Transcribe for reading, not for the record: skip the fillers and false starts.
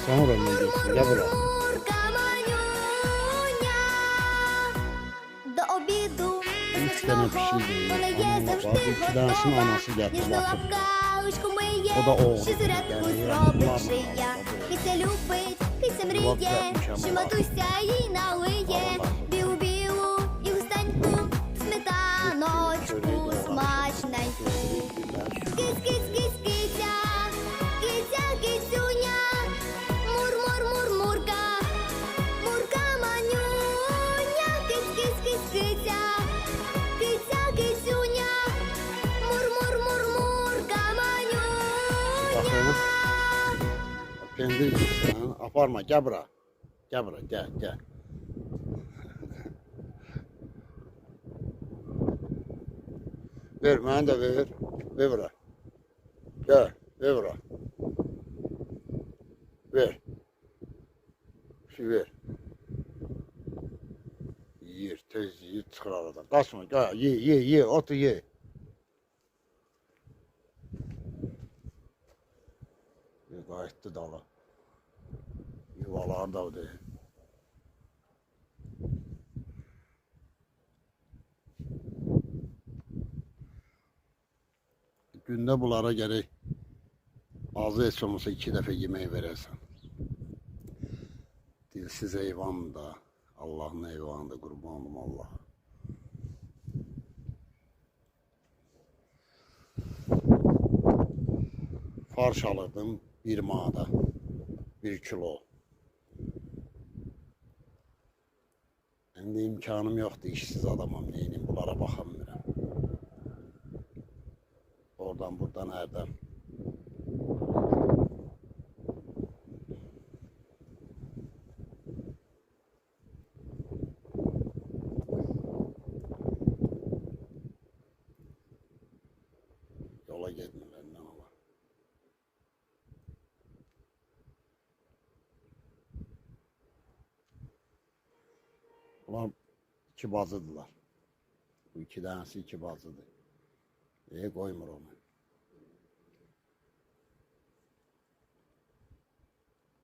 Sonra önüne geçsin. Gel buraya. Мурка, манюня, до обіду Üç tane смачного, pişirdi. вона є Anam bak, завжди iki tanesini готова. anası getirdi. Ніжну Bakın. лапкавочку миє, O da oğlu. що зарядку Yani зробить yaptılar mı? шия. Киця любить, киця мріє, yapmışam що bak. матуся їй налиє. Білу-білу і густеньку, сметаночку смачненьку. Киць-киць-киць, киця, киця, кицюня, мур-мур-мур-мурка, мурка, манюня, киць-киць-киць, киця, киця, кицюня, мур-мур-мур-мурка, манюня. Bakın. Kendi yiyeceksin. Aparma. Gel buraya. Gel buraya. Gel gel. Ver bana da ver. Ver buraya. Gel. Ver buraya. Ver. Şu ver. Yer. Tez yer çıkar aradan. Kaçma. Gel. Ye. Otur ye. Qayıtdı dala. Yuvalar da o deyil. Gündə bunlara gərək azı heç olmasa 2 dəfə yemək verəsən. Dilsiz heyvan da, Allahın heyvanı da, qurban olum Allaha. Farş alırdım 1 manata, 1 kilo. İndi imkanım yoxdur, işsiz adamam, neyini bunlara baxamıram. Oradan buradan hərdən. Yola getmirlər, nə olar. Bunlar 2 bacıdırlar. Bu 2 tanesi 2 bacıdır. Koymur onu.